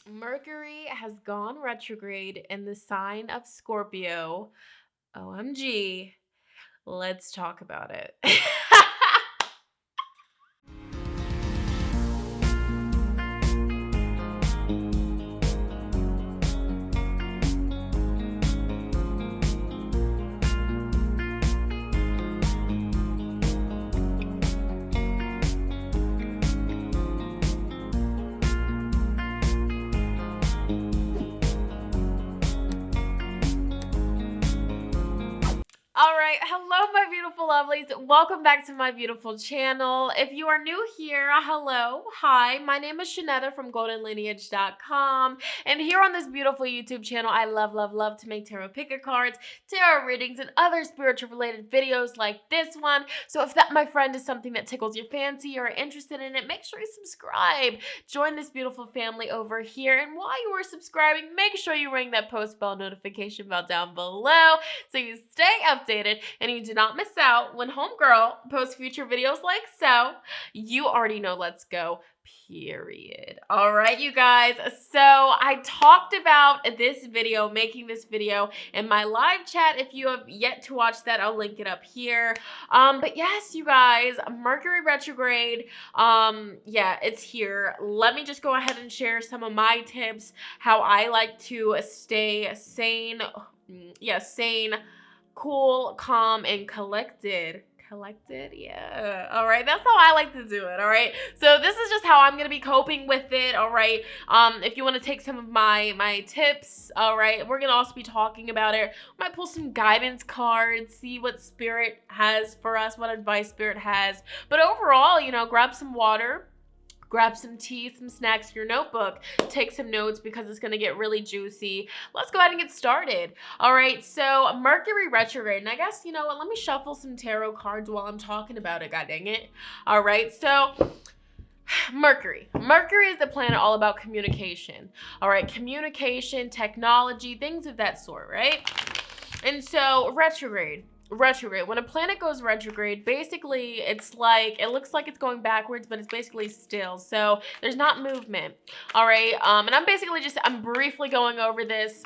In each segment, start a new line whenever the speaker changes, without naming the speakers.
Mercury has gone retrograde in the sign of Scorpio. OMG. Let's talk about it. All right, hello my beautiful lovelies. Welcome back to my beautiful channel. If you are new here, hello, hi. My name is Shonnetta from goldenlineage.com, and here on this beautiful YouTube channel, I love to make tarot picker cards, tarot readings, and other spiritual related videos like this one. So if that, my friend, is something that tickles your fancy or are interested in it, make sure you subscribe. Join this beautiful family over here, and while you are subscribing, make sure you ring that post bell notification bell down below so you stay updated and you do not miss out when homegirl posts future videos like so. You already know, let's go, period. All right, you guys. So I talked about this video, making this video in my live chat. If you have yet to watch that, I'll link it up here. But yes, you guys, Mercury retrograde, yeah, it's here. Let me just go ahead and share some of my tips, how I like to stay sane. Yeah, sane, cool, calm, and collected. Yeah. All right, that's how I like to do it. All right, so this is just how I'm gonna be coping with it. All right, if you want to take some of my tips, all right, we're gonna also be talking about it. Might pull some guidance cards, see what spirit has for us, what advice spirit has. But overall, you know, grab some water, grab some tea, some snacks, your notebook, take some notes because it's going to get really juicy. Let's go ahead and get started. All right, so Mercury retrograde, and I guess, you know what, let me shuffle some tarot cards while I'm talking about it, god dang it. All right, so Mercury is the planet all about communication. All right, communication, technology, things of that sort, right? And so retrograde, when a planet goes retrograde, basically it's like, it looks like it's going backwards, but it's basically still. So there's not movement. All right. And I'm briefly going over this.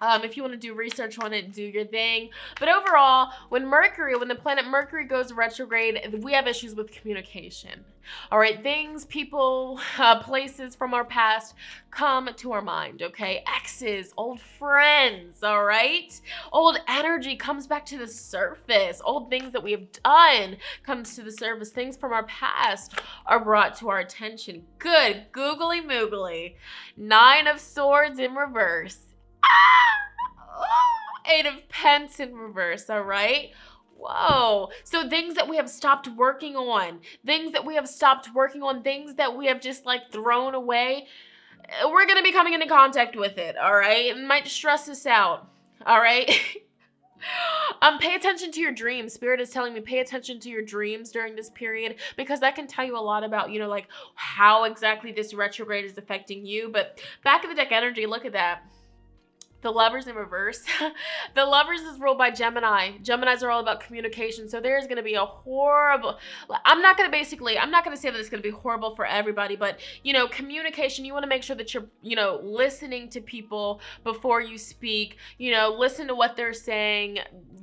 If you want to do research on it, do your thing. But overall, when the planet Mercury goes retrograde, we have issues with communication. All right, things, people, places from our past come to our mind, okay? Exes, old friends, all right? Old energy comes back to the surface. Old things that we have done comes to the surface. Things from our past are brought to our attention. Good, googly moogly. 9 of Swords in reverse. Eight of Pence in reverse, all right? Whoa. So things that we have stopped working on, things that we have just like thrown away, we're going to be coming into contact with it, all right? It might stress us out, all right? Pay attention to your dreams. Spirit is telling me pay attention to your dreams during this period because that can tell you a lot about, you know, like how exactly this retrograde is affecting you. But back of the deck energy, look at that. The Lovers in reverse. The Lovers is ruled by Gemini. Geminis are all about communication. So there's going to be a horrible, I'm not going to say that it's going to be horrible for everybody, but, you know, communication, you want to make sure that you're, you know, listening to people before you speak, you know, listen to what they're saying,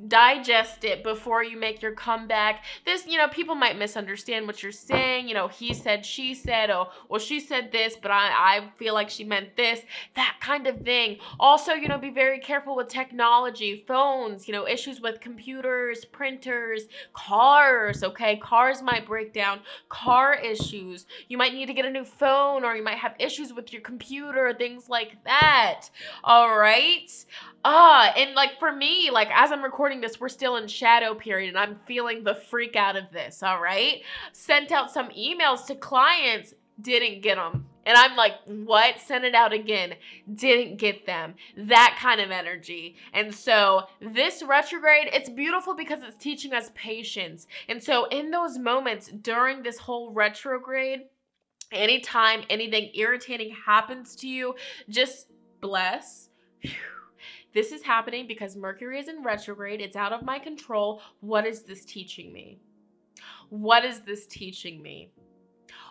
digest it before you make your comeback. This, you know, people might misunderstand what you're saying. You know, he said, she said, oh, well, she said this, but I feel like she meant this, that kind of thing. Also, you know, be very careful with technology, phones, you know, issues with computers, printers, cars, okay? Cars might break down, car issues. You might need to get a new phone, or you might have issues with your computer, things like that, all right? And like for me, like as I'm recording this, we're still in shadow period and I'm feeling the freak out of this, all right? Sent out some emails to clients, didn't get them. And I'm like, what? Send it out again. Didn't get them. That kind of energy. And so this retrograde, it's beautiful because it's teaching us patience. And so in those moments during this whole retrograde, anytime anything irritating happens to you, just bless. This is happening because Mercury is in retrograde. It's out of my control. What is this teaching me? What is this teaching me?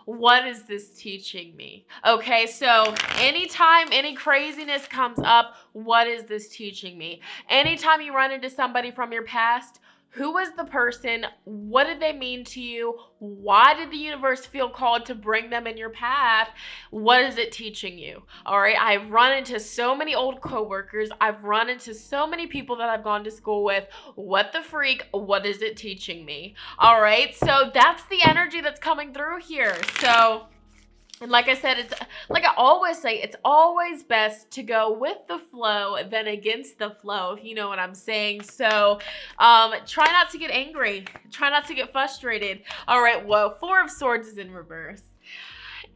what is this teaching me? Okay, so anytime any craziness comes up, what is this teaching me? Anytime you run into somebody from your past, who was the person? What did they mean to you? Why did the universe feel called to bring them in your path? What is it teaching you? All right, I've run into so many old coworkers. I've run into so many people that I've gone to school with. What the freak? What is it teaching me? All right, so that's the energy that's coming through here. So, and like I said, it's like I always say, it's always best to go with the flow than against the flow, if you know what I'm saying. So try not to get angry. Try not to get frustrated. All right, well, Four of Swords is in reverse.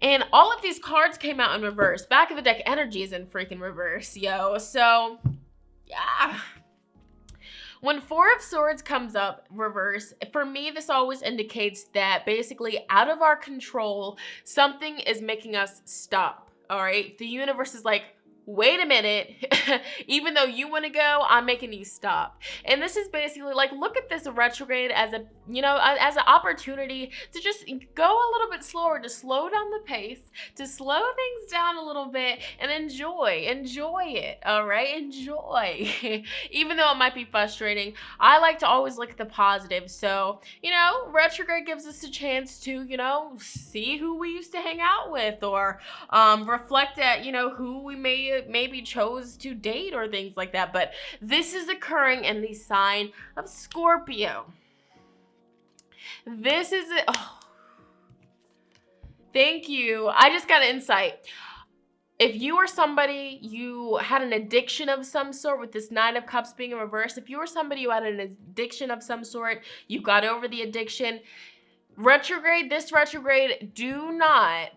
And all of these cards came out in reverse. Back of the deck energy is in freaking reverse, yo. So, yeah. When Four of Swords comes up reverse, for me, this always indicates that basically out of our control, something is making us stop, all right? The universe is like, wait a minute, even though you want to go, I'm making you stop. And this is basically like, look at this retrograde as a, you know, as an opportunity to just go a little bit slower, to slow down the pace, to slow things down a little bit and enjoy it, all right? Enjoy. Even though it might be frustrating, I like to always look at the positive. So, you know, retrograde gives us a chance to, you know, see who we used to hang out with, or reflect at, you know, who we maybe chose to date or things like that. But this is occurring in the sign of Scorpio. This is it. Oh, thank you. I just got an insight. If you are somebody, you had an addiction of some sort, with this Nine of Cups being in reverse, if you were somebody who had an addiction of some sort, you got over the addiction, this retrograde, do not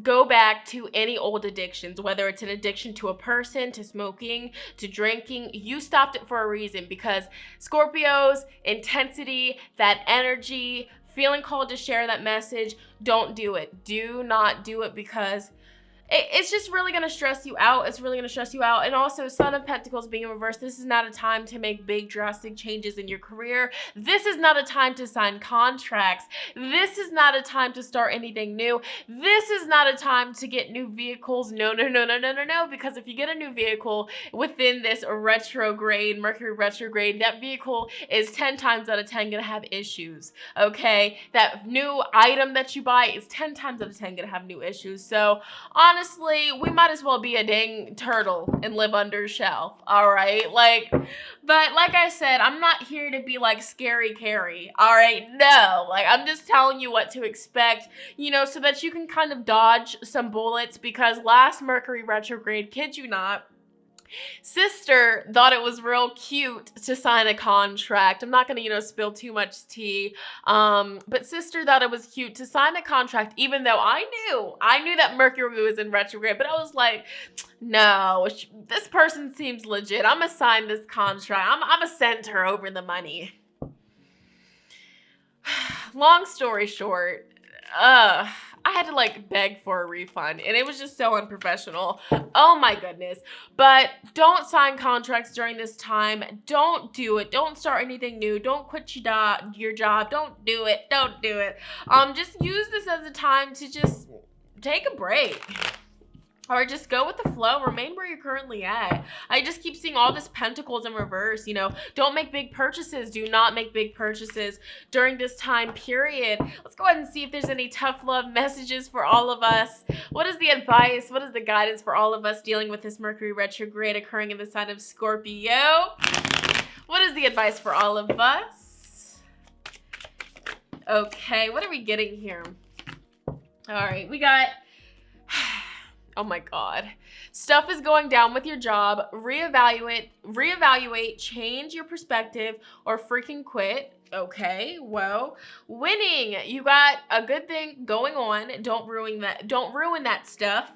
go back to any old addictions, whether it's an addiction to a person, to smoking, to drinking. You stopped it for a reason, because Scorpio's intensity, that energy, feeling called to share that message, don't do it. Do not do it, because it's just really going to stress you out. It's really going to stress you out. And also, Son of Pentacles being in reverse, this is not a time to make big drastic changes in your career. This is not a time to sign contracts. This is not a time to start anything new. This is not a time to get new vehicles. No, because if you get a new vehicle within this retrograde, Mercury retrograde, that vehicle is 10 times out of 10 going to have issues, okay? That new item that you buy is 10 times out of 10 going to have new issues. So, honestly, we might as well be a dang turtle and live under a shell, all right? But like I said, I'm not here to be like Scary Carrie, all right? No, I'm just telling you what to expect, you know, so that you can kind of dodge some bullets, because last Mercury retrograde, kid you not, Sister thought it was real cute to sign a contract. I'm not going to, you know, spill too much tea. But Sister thought it was cute to sign a contract, even though I knew that Mercury was in retrograde. But I was like, no, this person seems legit. I'm going to sign this contract. I'm going to send her over the money. Long story short, I had to beg for a refund, and it was just so unprofessional. Oh my goodness. But don't sign contracts during this time. Don't do it. Don't start anything new. Don't quit your job. Don't do it. Don't do it. Just use this as a time to just take a break. Or just go with the flow. Remain where you're currently at. I just keep seeing all this Pentacles in reverse. You know, don't make big purchases. Do not make big purchases during this time period. Let's go ahead and see if there's any tough love messages for all of us. What is the advice? What is the guidance for all of us dealing with this Mercury retrograde occurring in the sign of Scorpio? What is the advice for all of us? Okay, what are we getting here? All right, we got... Oh my God. Stuff is going down with your job. Reevaluate, change your perspective, or freaking quit. Okay, well, winning. You got a good thing going on. Don't ruin that stuff.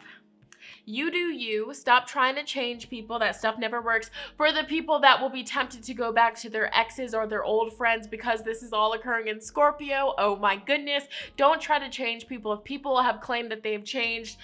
You do you. Stop trying to change people. That stuff never works. For the people that will be tempted to go back to their exes or their old friends because this is all occurring in Scorpio, oh my goodness. Don't try to change people. If people have claimed that they've changed,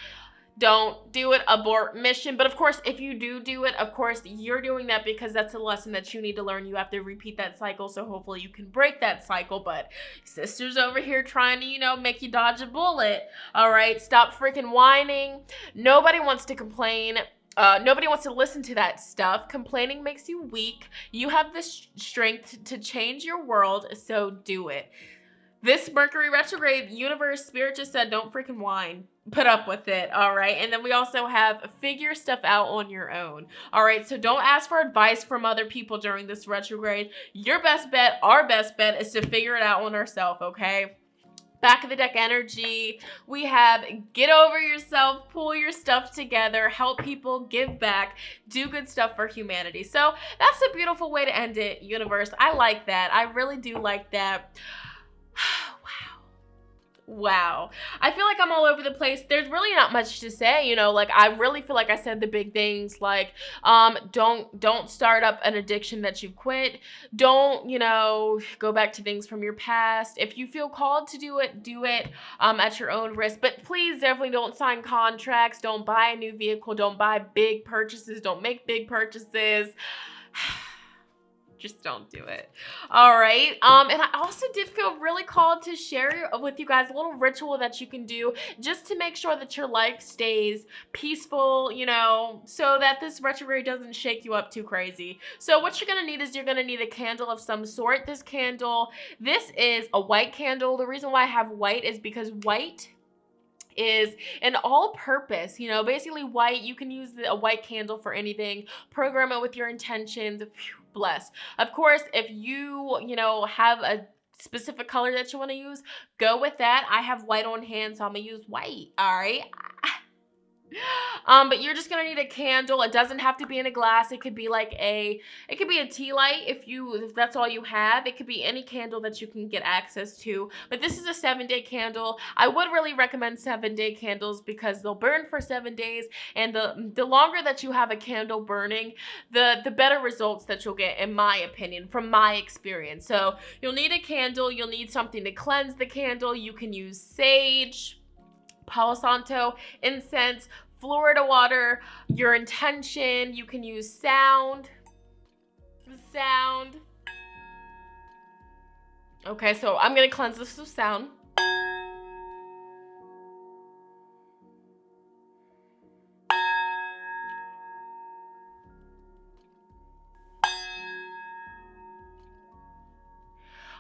don't do it, abort mission. But of course, if you do it, of course, you're doing that because that's a lesson that you need to learn. You have to repeat that cycle, so hopefully you can break that cycle. But sister's over here trying to, you know, make you dodge a bullet. All right, stop freaking whining. Nobody wants to complain. Nobody wants to listen to that stuff. Complaining makes you weak. You have the strength to change your world, so do it. This Mercury retrograde, universe, spirit just said, don't freaking whine. Put up with it, all right? And then we also have figure stuff out on your own, all right? So don't ask for advice from other people during this retrograde. Your best bet, our best bet, is to figure it out on ourselves, okay? Back of the deck energy, we have get over yourself, pull your stuff together, help people, give back, do good stuff for humanity. So that's a beautiful way to end it, universe. I like that. I really do like that. Wow. I feel like I'm all over the place. There's really not much to say, you know, like I really feel like I said the big things, like don't start up an addiction that you quit. Don't, you know, go back to things from your past. If you feel called to do it at your own risk. But please definitely don't sign contracts, don't buy a new vehicle, don't buy big purchases, don't make big purchases. Just don't do it. All right. And I also did feel really called to share with you guys a little ritual that you can do just to make sure that your life stays peaceful, you know, so that this retrograde doesn't shake you up too crazy. So what you're going to need is you're going to need a candle of some sort. This is a white candle. The reason why I have white is because white is an all-purpose, you know, basically white. You can use a white candle for anything. Program it with your intentions. Bless. Of course, if you know, have a specific color that you want to use, go with that. I have white on hand, so I'm gonna use white. All right. But you're just gonna need a candle. It doesn't have to be in a glass. It could be like it could be a tea light if that's all you have. It could be any candle that you can get access to. But this is a 7-day candle. I would really recommend 7-day candles because they'll burn for 7 days, and the longer that you have a candle burning, the better results that you'll get, in my opinion, from my experience. So you'll need a candle. You'll need something to cleanse the candle. You can use sage, Palo Santo, incense, Florida water, your intention. You can use sound. Okay, so I'm going to cleanse this with sound.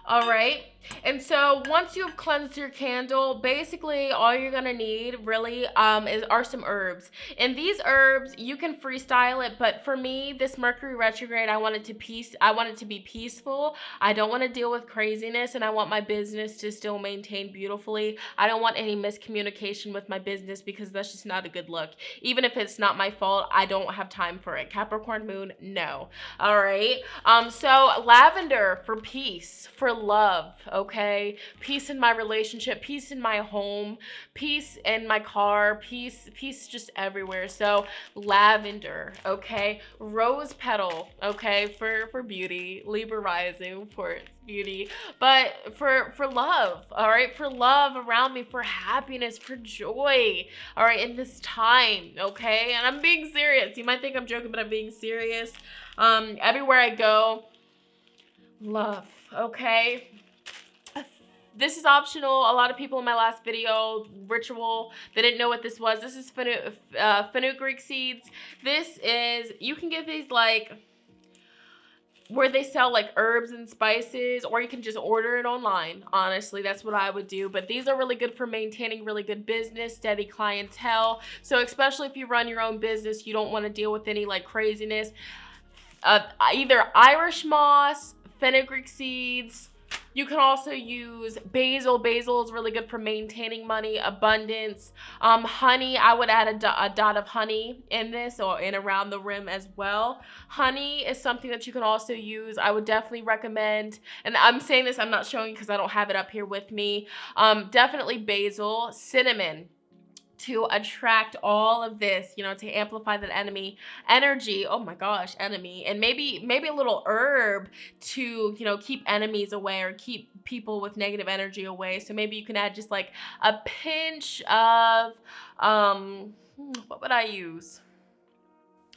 All right. And so once you've cleansed your candle, basically all you're going to need really are some herbs. And these herbs, you can freestyle it, but for me, this Mercury retrograde, I want it to be peaceful. I don't want to deal with craziness, and I want my business to still maintain beautifully. I don't want any miscommunication with my business because that's just not a good look. Even if it's not my fault, I don't have time for it. Capricorn moon, no. All right. So lavender for peace, for love. Okay, peace in my relationship, peace in my home, peace in my car, peace just everywhere. So lavender, okay, rose petal, okay, for beauty, Libra rising for beauty, but for love, all right, for love around me, for happiness, for joy, all right, in this time, okay. And I'm being serious. You might think I'm joking, but I'm being serious. Everywhere I go, love, okay. This is optional. A lot of people in my last video, ritual, they didn't know what this was. This is fenugreek seeds. You can get these like where they sell like herbs and spices, or you can just order it online. Honestly, that's what I would do. But these are really good for maintaining really good business, steady clientele. So especially if you run your own business, you don't want to deal with any like craziness. Either Irish moss, fenugreek seeds. You can also use basil. Basil is really good for maintaining money, abundance. Honey, I would add a dot of honey in this or in around the rim as well. Honey is something that you can also use. I would definitely recommend, and I'm saying this, I'm not showing because I don't have it up here with me. Definitely basil, cinnamon, to attract all of this, you know, to amplify that energy. Oh my gosh, enemy. And maybe a little herb to, you know, keep enemies away or keep people with negative energy away. So maybe you can add just like a pinch of What would I use?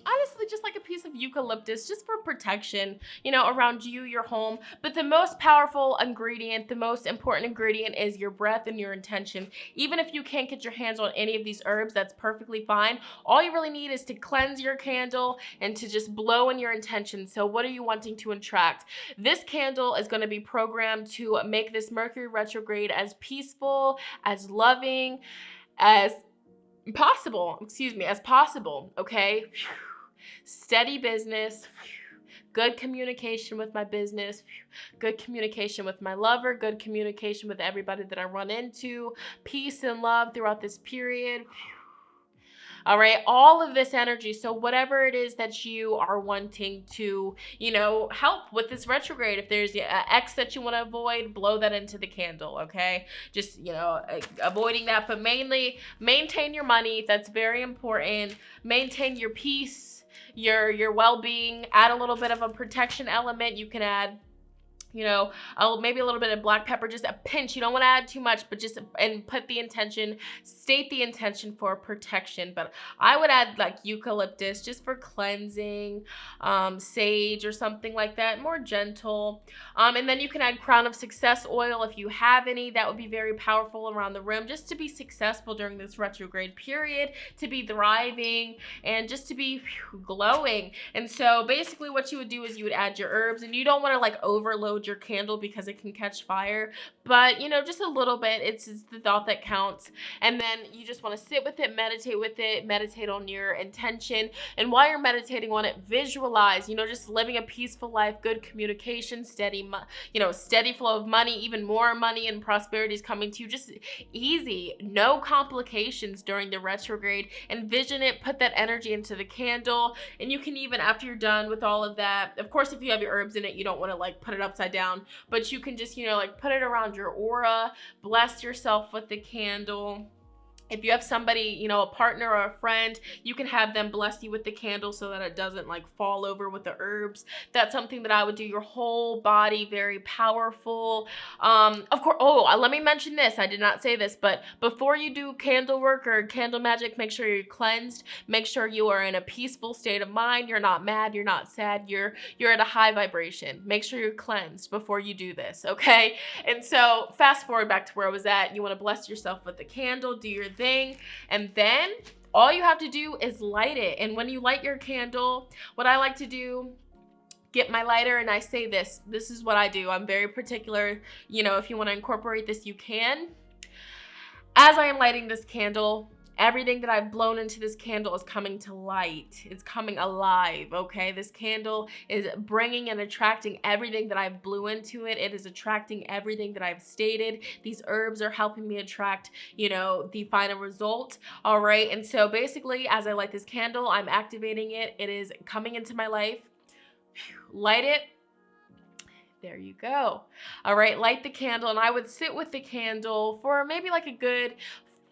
Honestly, just like a piece of eucalyptus, just for protection, you know, around you, your home. But the most powerful ingredient, the most important ingredient is your breath and your intention. Even if you can't get your hands on any of these herbs, that's perfectly fine. All you really need is to cleanse your candle and to just blow in your intention. So what are you wanting to attract? This candle is going to be programmed to make this Mercury retrograde as peaceful, as loving, as possible, okay? Steady business, good communication with my business, good communication with my lover, good communication with everybody that I run into, peace and love throughout this period. All right, all of this energy. So whatever it is that you are wanting to, you know, help with this retrograde, if there's an ex that you want to avoid, blow that into the candle, okay? Just, you know, avoiding that, but mainly maintain your money. That's very important. Maintain your peace, your well-being. Add a little bit of a protection element. You can add, you know, maybe a little bit of black pepper, just a pinch. You don't want to add too much, but just, and put the intention, state the intention for protection. But I would add like eucalyptus just for cleansing, sage or something like that, more gentle. And then you can add crown of success oil if you have any. That would be very powerful around the rim, just to be successful during this retrograde period, to be thriving, and just to be glowing. And so basically what you would do is you would add your herbs, and you don't want to like overload your candle because it can catch fire, but you know, just a little bit. It's the thought that counts. And then you just want to sit with it, meditate on your intention. And while you're meditating on it, visualize, you know, just living a peaceful life, good communication, steady flow of money, even more money and prosperity is coming to you, just easy, no complications during the retrograde. Envision it, put that energy into the candle. And you can even, after you're done with all of that, of course, if you have your herbs in it, you don't want to like put it upside down, but you can just, you know, like put it around your aura, bless yourself with the candle. If you have somebody, you know, a partner or a friend, you can have them bless you with the candle so that it doesn't like fall over with the herbs. That's something that I would do. Your whole body, very powerful. Of course, let me mention this. I did not say this, but before you do candle work or candle magic, make sure you're cleansed. Make sure you are in a peaceful state of mind. You're not mad. You're not sad. You're at a high vibration. Make sure you're cleansed before you do this, okay? And so fast forward back to where I was at. You want to bless yourself with the candle, do your thing, and then all you have to do is light it. And when you light your candle, what I like to do, get my lighter, and I say this is what I do. I'm very particular. You know, if you want to incorporate this, you can. As I am lighting this candle, everything that I've blown into this candle is coming to light. It's coming alive, okay? This candle is bringing and attracting everything that I've blew into it. It is attracting everything that I've stated. These herbs are helping me attract, you know, the final result, all right? And so basically, as I light this candle, I'm activating it. It is coming into my life. Light it. There you go. All right, light the candle, and I would sit with the candle for maybe like a good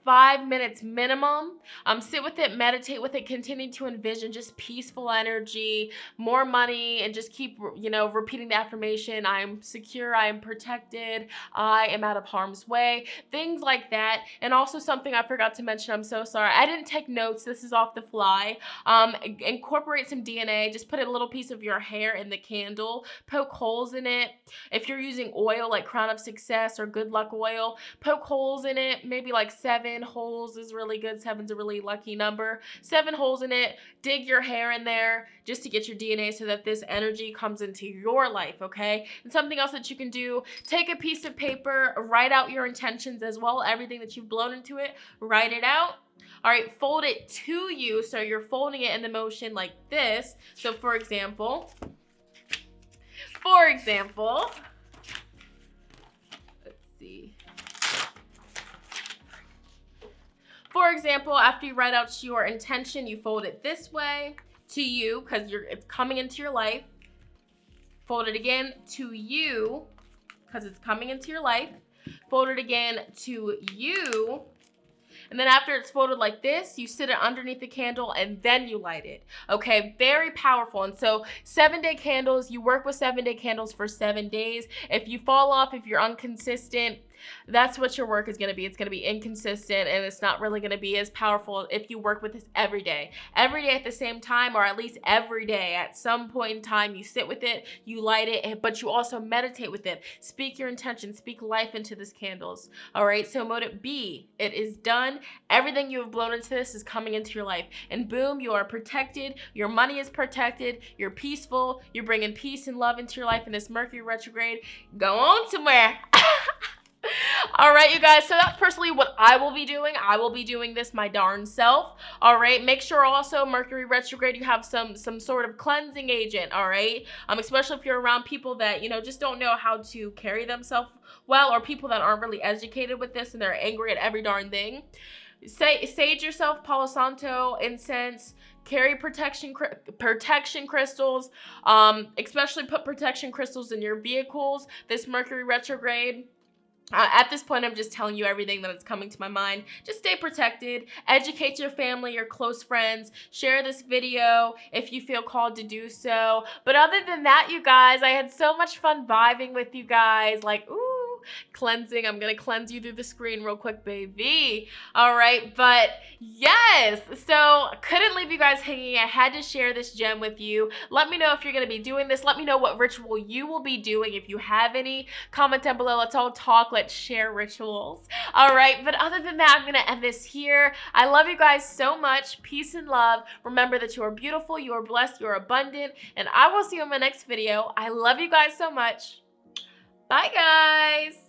5 minutes minimum. Sit with it, meditate with it, continue to envision just peaceful energy, more money, and just keep, you know, repeating the affirmation. I am secure, I am protected, I am out of harm's way, things like that. And also something I forgot to mention, I'm so sorry, I didn't take notes, this is off the fly. Incorporate some DNA, just put a little piece of your hair in the candle, poke holes in it. If you're using oil like Crown of Success or Good Luck oil, poke holes in it, maybe like 7 holes is really good. 7's a really lucky number. 7 holes in it. Dig your hair in there just to get your DNA so that this energy comes into your life, okay? And something else that you can do, take a piece of paper, write out your intentions as well, everything that you've blown into it, write it out. All right, fold it to you, so you're folding it in the motion like this. So for example, let's see. For example, after you write out your intention, you fold it this way to you because it's coming into your life. Fold it again to you because it's coming into your life. Fold it again to you. And then after it's folded like this, you sit it underneath the candle and then you light it. Okay, very powerful. And so 7-day candles, you work with 7-day candles for 7 days. If you fall off, if you're inconsistent, That's what your work is going to be. It's going to be inconsistent, and it's not really going to be as powerful if you work with this every day at the same time, or at least every day at some point in time. You sit with it, you light it, but you also meditate with it. Speak your intention, speak life into these candles. All right, so motive B, it is done. Everything you have blown into this is coming into your life, and boom, you are protected. Your money is protected. You're peaceful. You're bringing peace and love into your life in this Mercury retrograde. Go on somewhere. All right, you guys, so that's personally what I will be doing. I will be doing this my darn self. All right, make sure also Mercury retrograde, you have some sort of cleansing agent. All right, especially if you're around people that, you know, just don't know how to carry themselves well, or people that aren't really educated with this and they're angry at every darn thing. Sage yourself, Palo Santo, incense, carry protection crystals, especially put protection crystals in your vehicles this Mercury retrograde. At this point, I'm just telling you everything that is coming to my mind. Just stay protected, educate your family, your close friends, share this video if you feel called to do so. But other than that, you guys, I had so much fun vibing with you guys. Like, ooh, cleansing. I'm gonna cleanse you through the screen real quick, baby. All right, but yes, so couldn't leave you guys hanging. I had to share this gem with you. Let me know if you're gonna be doing this. Let me know what ritual you will be doing. If you have any, comment down below. Let's all talk. Let's share rituals. All right, but other than that, I'm gonna end this here. I love you guys so much. Peace and love. Remember that you are beautiful, you are blessed, you are abundant, and I will see you in my next video. I love you guys so much. Bye, guys.